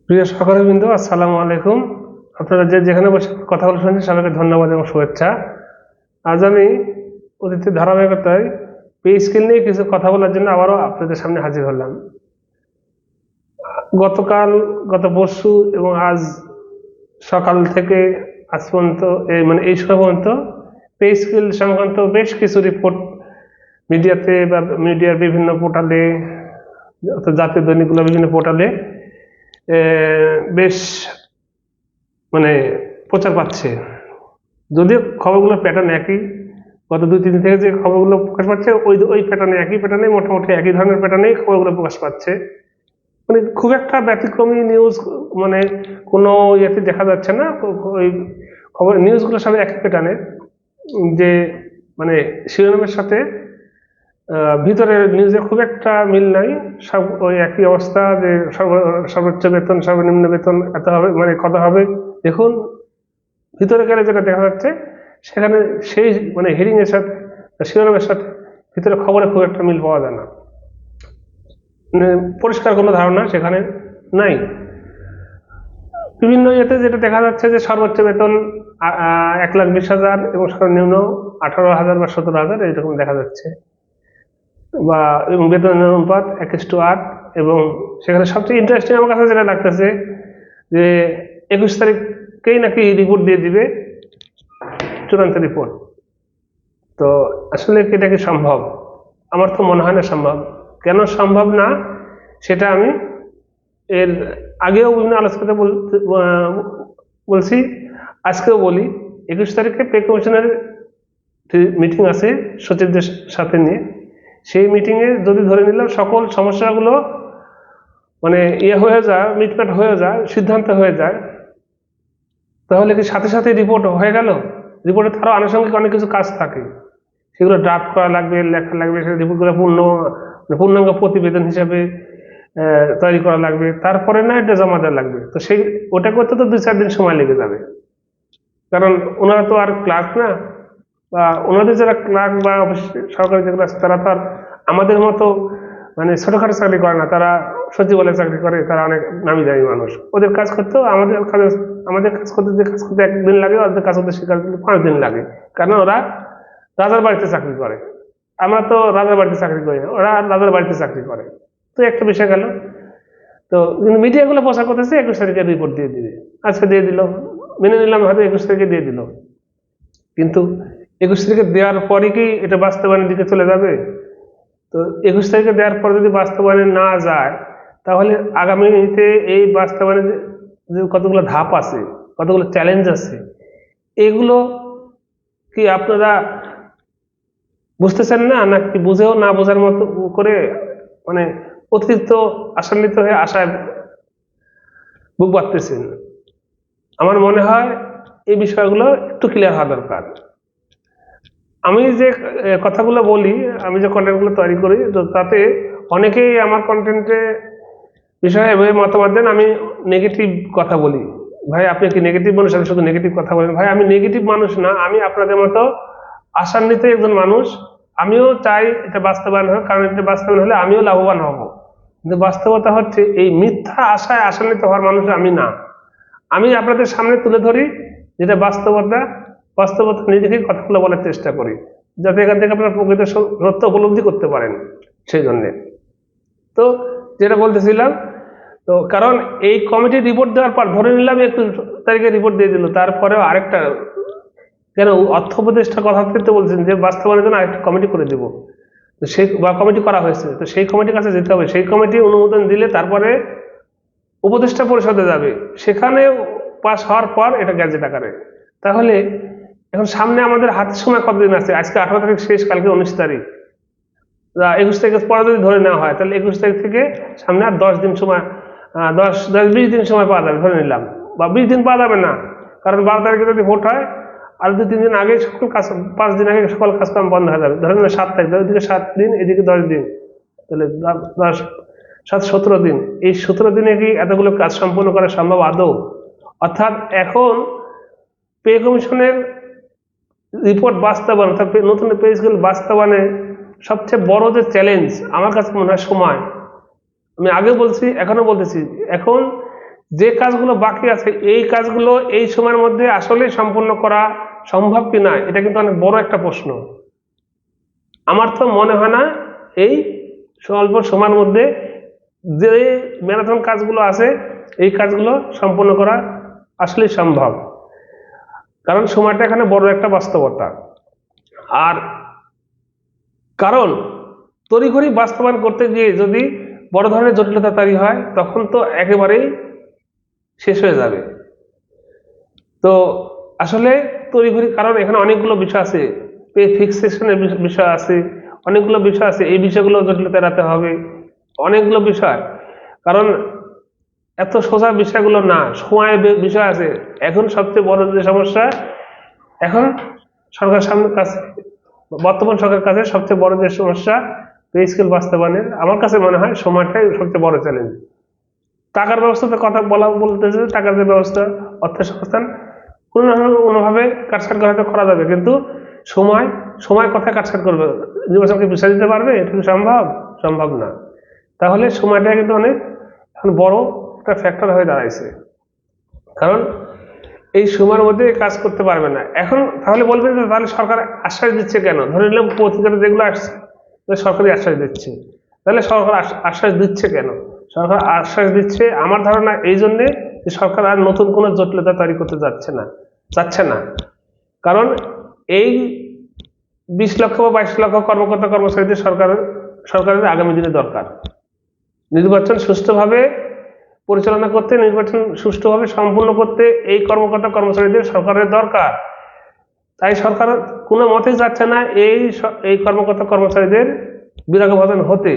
প্রিয় সহকর্মীবৃন্দ, আসসালামু আলাইকুম। আপনারা যেখানে বসে কথাগুলো শুনছেন সবাইকে ধন্যবাদ এবং শুভেচ্ছা। আজ আমি অতীতের ধারাবাহিকতায় পে স্কেল নিয়ে কিছু কথা বলার জন্য আবারও আপনাদের সামনে হাজির হলাম। গতকাল, গত পরশু এবং আজ সকাল থেকে আজ পর্যন্ত এই সময় পর্যন্ত পে স্কেল সংক্রান্ত বেশ কিছু রিপোর্ট মিডিয়াতে বা মিডিয়ার বিভিন্ন পোর্টালে, জাতীয় দৈনিকগুলো বিভিন্ন পোর্টালে বেশ প্রচার পাচ্ছে। যদিও খবরগুলোর প্যাটার্ন একই, গত 2-3 দিন থেকে যে খবরগুলো প্রকাশ পাচ্ছে ওই প্যাটার্নে, একই প্যাটার্নে, মোটামুটি একই ধরনের প্যাটার্নেই খবরগুলো প্রকাশ পাচ্ছে। খুব একটা ব্যতিক্রমী নিউজ কোনো ইয়েতে দেখা যাচ্ছে না। ওই খবর নিউজগুলো সব একই প্যাটার্নের, যে শিরোনামের সাথে ভিতরের নিউজের খুব একটা মিল নাই। সব ওই একই অবস্থা, যে সর্বোচ্চ বেতন, সর্বনিম্ন বেতন এত হবে, কত হবে। দেখুন, ভিতরে গেলে যেটা দেখা যাচ্ছে সেখানে সেই হেডিং এর সাথে, শিরোনামের সাথে ভিতরে খবরে খুব একটা মিল পাওয়া যায় না। পরিষ্কার কোনো ধারণা সেখানে নাই। বিভিন্ন ইয়েতে যেটা দেখা যাচ্ছে যে সর্বোচ্চ বেতন 1,20,000 এবং সর্বনিম্ন 18,000 বা 17,000 এরকম দেখা যাচ্ছে, এবং বেতনের অনুপাত 1:8। এবং সেখানে সবচেয়ে ইন্টারেস্টিং আমার কাছে যেটা লাগতেছে যে 21 তারিখকেই নাকি রিপোর্ট দিয়ে দিবে, চূড়ান্ত রিপোর্ট। তো আসলে এটা কি সম্ভব? আমার তো মনে হয় না সম্ভব। কেন সম্ভব না সেটা আমি এর আগেও বিভিন্ন আলোচনাতে বলছি, আজকেও বলি। 21 তারিখে পে কমিশনের মিটিং আছে সচিবদের সাথে নিয়ে। সেই মিটিংয়ে যদি ধরে নিলাম সকল সমস্যাগুলো হয়ে যায়, মিটমাট হয়ে যায়, সিদ্ধান্ত হয়ে যায়, তাহলে কি সাথে সাথে রিপোর্ট হয়ে গেল? রিপোর্টে তারও আনুষঙ্গিক অনেক কিছু কাজ থাকে, সেগুলো ড্রাফট করা লাগবে, লেখা লাগবে, সেই রিপোর্টগুলো পূর্ণাঙ্গ প্রতিবেদন হিসাবে তৈরি করা লাগবে, তারপরে না এটা জমা দেওয়া লাগবে। তো ওটা করতে তো 2-4 দিন সময় লেগে যাবে, কারণ ওনারা তো আর ক্লার্ক না, বা ওনাদের যারা ক্লার্ক বা সরকারি যেগুলো আছে তারা তো আর আমাদের মতো ছোটখাটো চাকরি করে না। তারা সচিবালয়ে চাকরি করে, তারা অনেক নামি দামি মানুষ। ওদের কাজ করতেও আমাদের কাজ করতে 1 দিন লাগে, ওদের কাজ করতে সে কাজ করতে 5 দিন লাগে, কারণ ওরা রাজার বাড়িতে চাকরি করে। আমরা তো রাজার বাড়িতে চাকরি করি না, ওরা রাজার বাড়িতে চাকরি করে। তো একটা বিষয় গেল। তো কিন্তু মিডিয়াগুলো প্রচার করতেছে 21 তারিখে রিপোর্ট দিয়ে দিবে, আজকে দিয়ে দিল, মেনে নিলাম, হয়তো 21 তারিখে দিয়ে দিল। কিন্তু 21 তারিখে দেওয়ার পরে কি এটা বাস্তবায়নের দিকে চলে যাবে? তো 21 তারিখে দেওয়ার পরে যদি বাস্তবায়নে না যায়, তাহলে আগামীতে এই বাস্তবায়নের যে কতগুলো ধাপ আছে, কতগুলো চ্যালেঞ্জ আছে, এগুলো কি আপনারা বুঝতেছেন না, নাকি বুঝেও না বোঝার মতো করে অতিরিক্ত আশান্বিত হয়ে আশায় বুক বাঁধতেছেন? আমার মনে হয় এই বিষয়গুলো একটু ক্লিয়ার হওয়া দরকার। আমি যে কথাগুলো বলি, আমি যে কন্টেন্টগুলো তৈরি করি, তো তাতে অনেকেই আমার কন্টেন্টে বিষয়ে এভাবে মতামত দেন আমি নেগেটিভ কথা বলি। ভাই, আপনি কি নেগেটিভ মানুষ? আমি শুধু নেগেটিভ কথা বলেন? ভাই, আমি নেগেটিভ মানুষ না, আমি আপনাদের মতো আশান্বিত একজন মানুষ। আমিও চাই এটা বাস্তবায়ন হোক, কারণ এটা বাস্তবায়ন হলে আমিও লাভবান হব। কিন্তু বাস্তবতা হচ্ছে এই মিথ্যা আশায় আশান্বিত হওয়ার মানুষ আমি না। আমি আপনাদের সামনে তুলে ধরি যেটা বাস্তবতা নিজেকে কথাগুলো বলার চেষ্টা করি, যাতে এখান থেকে আপনারা প্রকৃত সত্য উপলব্ধি করতে পারেন। সেই জন্যে তো যেটা বলতেছিলাম, তো কারণ এই কমিটি রিপোর্ট দেওয়ার পর ধরে নিলাম 21 তারিখে রিপোর্ট দিয়ে দিল, তারপরেও আরেকটা, কেন অর্থ উপদেষ্টা কথা বলতে বলছেন যে বাস্তবায়নের জন্য আরেকটা কমিটি করে দেবো, তো সেই কমিটি করা হয়েছে, তো সেই কমিটির কাছে যেতে হবে। সেই কমিটি অনুমোদন দিলে তারপরে উপদেষ্টা পরিষদে যাবে, সেখানে পাস হওয়ার পর এটা গ্যাজেট আকারে। তাহলে এখন সামনে আমাদের হাতের সময় কতদিন আছে? আজকে 18 তারিখ শেষ, কালকে 19 তারিখ। 21 তারিখের পরে যদি ধরে নেওয়া হয়, তাহলে 21 তারিখ থেকে সামনে আর 10 দিন সময়, 10-20 দিন সময় পাওয়া যাবে ধরে নিলাম, বা 20 দিন পাওয়া যাবে না, কারণ 12 তারিখে যদি ভোট হয় আর 2-3 দিন আগে সকল কাজ, 5 দিন আগে সকল কাজকাম বন্ধ হয়ে যাবে। ধরে নিলাম 7 তারিখ, ওইদিকে 7 দিন, এদিকে 10 দিন, তাহলে 17 দিন। এই 17 দিনে কি এতগুলো কাজ সম্পন্ন করা সম্ভব আদৌ? অর্থাৎ এখন পে কমিশনের রিপোর্ট বাস্তবায়ন, অর্থাৎ নতুন পে স্কেল বাস্তবায়নে সবচেয়ে বড় যে চ্যালেঞ্জ আমার কাছে মনে হয় সময়। আমি আগে বলছি, এখনো বলতেছি, এখন যে কাজগুলো বাকি আছে এই কাজগুলো এই সময়ের মধ্যে আসলে সম্পূর্ণ করা সম্ভব কিনা, এটা কিন্তু অনেক বড় একটা প্রশ্ন। আমার তো মনে হয় না এই স্বল্প সময়ের মধ্যে যে ম্যারাথন কাজগুলো আছে এই কাজগুলো সম্পূর্ণ করা আসলে সম্ভব, কারণ সময়টা এখানে বড় একটা বাস্তবতা। আর কারণ তড়িঘড়ি বাস্তবায়ন করতে গিয়ে যদি বড় ধরনের জটিলতা তৈরি হয় তখন তো একেবারেই শেষ হয়ে যাবে। তো আসলে তড়িঘড়ি, কারণ এখানে অনেকগুলো বিষয় আছে, পে ফিক্সেশনের বিষয় আছে, অনেকগুলো বিষয় আছে, এই বিষয়গুলো জটিলতা এড়াতে হবে, অনেকগুলো বিষয়। কারণ এত সোজা বিষয়গুলো না, সময়ের বিষয় আছে। এখন সবচেয়ে বড় যে সমস্যা, এখন সরকার সামনে কাছে, বর্তমান সরকারের কাছে সবচেয়ে বড় যে সমস্যা পে স্কেল বাস্তবায়নের, আমার কাছে মনে হয় সময়টাই সবচেয়ে বড় চ্যালেঞ্জ। টাকার ব্যবস্থাতে কথা বলতেছে, টাকার যে ব্যবস্থা, অর্থের সংস্থান কোনোভাবে কাটছাট করা করা যাবে, কিন্তু সময় কোথায় কাটছাট করবে? নির্বাচনকে পিছিয়ে দিতে পারবে? এটা কি সম্ভব? সম্ভব না। তাহলে সময়টা কিন্তু অনেক এখন বড় একটা ফ্যাক্টর হয়ে দাঁড়াইছে, কারণ এই সময়ের মধ্যে কাজ করতে পারবে না। এখন তাহলে বলবেন যে তাহলে সরকার আশ্বাস দিচ্ছে কেন? ধরে নিলাম পত্রিকাতে যেগুলো আসছে সরকারি আশ্বাস দিচ্ছে, তাহলে সরকার আশ্বাস দিচ্ছে কেন? সরকার আশ্বাস দিচ্ছে আমার ধারণা এই জন্যে যে সরকার আর নতুন কোনো জটিলতা তৈরি করতে যাচ্ছে না। কারণ এই 20 লক্ষ বা 22 লক্ষ কর্মকর্তা কর্মচারীদের সরকারের আগামী দিনে দরকার। নির্বাচন সুষ্ঠুভাবে পরিচালনা করতে, নির্বাচন সুষ্ঠুভাবে সম্পূর্ণ করতে এই কর্মকর্তা কর্মচারীদের সরকারের দরকার। তাই সরকার কোনো মতেই যাচ্ছে না এই কর্মকর্তা কর্মচারীদের বিরাগভাজন হতে,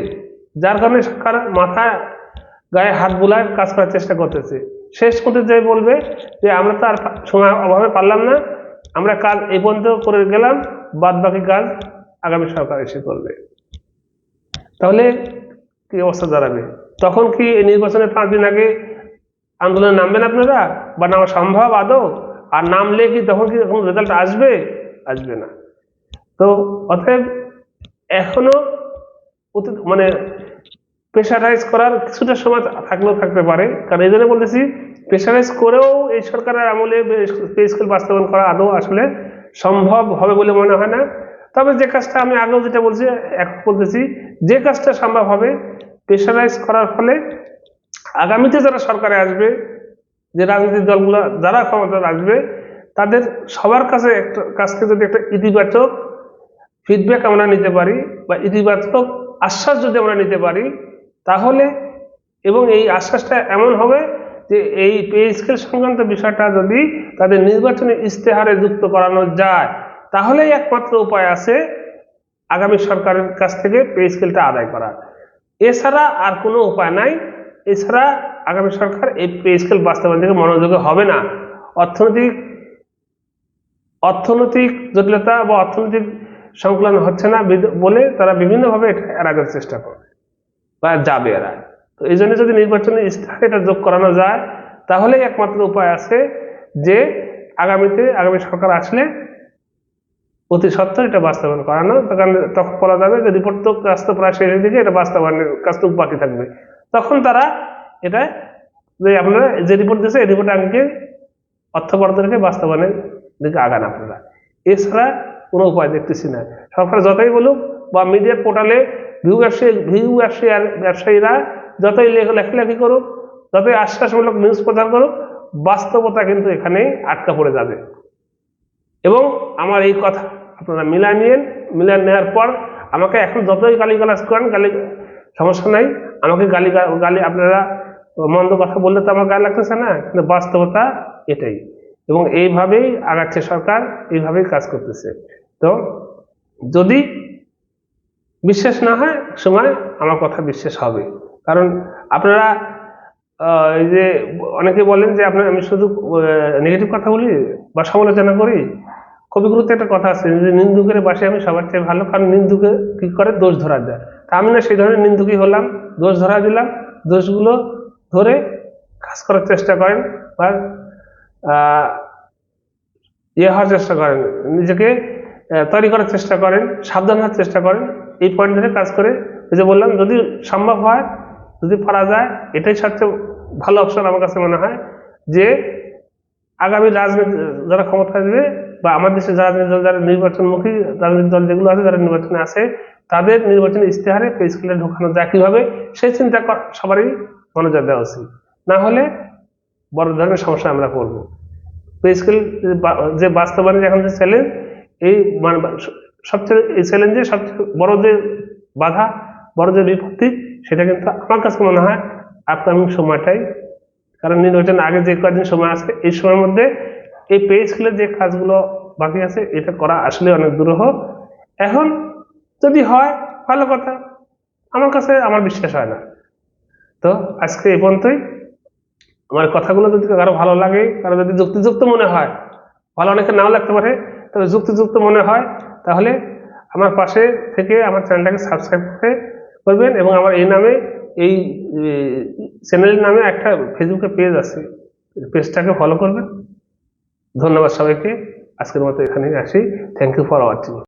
যার কারণে সরকার মাথা গায়ে হাত বোলায় কাজ করার চেষ্টা করতেছে। শেষ করতে যাই বলবে যে আমরা তো আর সময় অভাবে পারলাম না, আমরা কাজ এই পর্যন্ত করে গেলাম, বাদ বাকি কাজ আগামী সরকার এসে করবে। তাহলে কি অবস্থা দাঁড়াবে? তখন কি এই নির্বাচনের 5 দিন আগে আন্দোলনে নামবেন আপনারা, বা নামা সম্ভব আদৌ? আর নামলে কি তখন রেজাল্ট আসবে না। তো অতএব এখনো মানে প্রেশারাইজ করার কিছুটা সময় থাকতে পারে, কারণ এই জন্য বলতেছি প্রেশারাইজ করেও এই সরকারের আমলে পে স্কেল বাস্তবায়ন করা আদৌ আসলে সম্ভব হবে বলে মনে হয় না। তবে যে কাজটা আমি আগেও যেটা বলছি এখন বলতেছি, যে কাজটা সম্ভব হবে প্রেশারাইজ করার ফলে আগামীতে যারা সরকারে আসবে, যে রাজনৈতিক দলগুলো যারা ক্ষমতা আসবে, তাদের সবার কাছ থেকে যদি একটা ইতিবাচক ফিডব্যাক আমরা নিতে পারি বা ইতিবাচক আশ্বাস যদি আমরা নিতে পারি, তাহলে, এবং এই আশ্বাসটা এমন হবে যে এই পে স্কেল সংক্রান্ত বিষয়টা যদি তাদের নির্বাচনী ইশতেহারে যুক্ত করানো যায়, তাহলেই একমাত্র উপায় আছে আগামী সরকারের কাছ থেকে পে স্কেলটা আদায় করা। এছাড়া আর কোনো উপায় নাই। এছাড়া আগামী সরকার এই পে স্কেল বাস্তবায়ন থেকে মনোযোগী হবে না। অর্থনৈতিক জটিলতা বা অর্থনৈতিক সংকলন হচ্ছে না বলে তারা বিভিন্নভাবে এটা এড়ানোর চেষ্টা করবে বা যাবে এরা। তো এই জন্য যদি নির্বাচনী ইশতেহারে এটা যোগ করানো যায়, তাহলেই একমাত্র উপায় আছে যে আগামী সরকার আসলে অতি সত্বর এটা বাস্তবায়ন করানো। তখন বলা যাবে যে রিপোর্ট তো কাজ তো প্রায় শেষের দিকে, এটা বাস্তবায়নের কাজ তো বাকি থাকবে। তখন তারা এটা যে আপনারা যে রিপোর্ট দিয়েছে এই রিপোর্ট আগে অর্থ বরাদ্দকে বাস্তবায়নের দিকে আগান আপনারা। এছাড়া কোনো উপায় দেখতেছি না। সরকার যতই বলুক বা মিডিয়া পোর্টালে ব্যবসায়ীরা যতই লেখালেখি করুক, যতই আশ্বাসমূলক নিউজ প্রচার করুক, বাস্তবতা কিন্তু এখানে আটকা পড়ে যাবে। এবং আমার এই কথা আপনারা মিলিয়ে নেওয়ার পর আমাকে এখন যতই গালিগালাজ করেন, সমস্যা নাই, আমাকে গালি আপনারা মন্দ কথা বললে তো আমার গায়ে লাগতেছে না, কিন্তু বাস্তবতা এটাই। এবং এইভাবেই আগাচ্ছে সরকার, এইভাবেই কাজ করতেছে। তো যদি বিশ্বাস না হয় সময় আমার কথা বিশ্বাস হবে, কারণ আপনারা এই যে অনেকে বলেন যে আমি শুধু নেগেটিভ কথা বলি বা সমালোচনা করি। কবিগুরুতে একটা কথা আছে যে নিন্দুকের বাসে আমি সবার চেয়ে ভালো, কারণ নিন্দুকে কি করে দোষ ধরা যায়। তা আমি না সেই ধরনের নিন্দুকই হলাম, দোষ ধরা দিলাম। দোষগুলো ধরে কাজ করার চেষ্টা করেন বা হওয়ার চেষ্টা করেন, নিজেকে তৈরি করার চেষ্টা করেন, সাবধান হওয়ার চেষ্টা করেন। এই পয়েন্ট ধরে কাজ করে, এই যে বললাম, যদি সম্ভব হয়, যদি পারা যায়, এটাই সবচেয়ে ভালো অপশন আমার কাছে মনে হয় যে আগামী রাজনীতি যারা ক্ষমতা আসবে বা আমাদের দেশে রাজনীতি দল যারা নির্বাচনমুখী রাজনৈতিক দল যেগুলো আছে যারা নির্বাচনে আছে তাদের নির্বাচনী ইশতেহারে পে স্কেলে ঢোকানো যায় কিভাবে সেই চিন্তা সবারই মনোযোগ দেওয়া উচিত। না হলে বড় ধরনের সমস্যা আমরা পড়বো। পে স্কেল যে বাস্তবায়নের এখন যে চ্যালেঞ্জ, এই মানে সবচেয়ে এই চ্যালেঞ্জে সবচেয়ে বড় যে বাধা, বড় যে বিপত্তি, সেটা কিন্তু আমার কাছে মনে হয় আপকামিং সময়টাই। কারণ নির্বাচন আগে যে কয়েকদিন সময় আছে এই সময়ের মধ্যে এই পে স্কেলের যে কাজগুলো বাকি আছে এটা করা আসলে অনেক দুরূহ। এখন যদি হয় ভালো কথা, আমার কাছে আমার বিশ্বাস হয় না। তো আজকে এই পর্যন্তই। আমার কথাগুলো যদি কারো ভালো লাগে, কারো যদি যুক্তিযুক্ত মনে হয়, ভালো অনেকে নাও লাগতে পারে, তবে যুক্তিযুক্ত মনে হয় তাহলে আমার পাশে থেকে আমার চ্যানেলটাকে সাবস্ক্রাইব করবেন এবং আমার এই নামে এই চ্যানেলের নামে একটা ফেসবুকে পেজ আছে, পেজটাকে ফলো করবেন। ধন্যবাদ সবাইকে। আজকের মতো এখানেই আসি। Thank you for watching.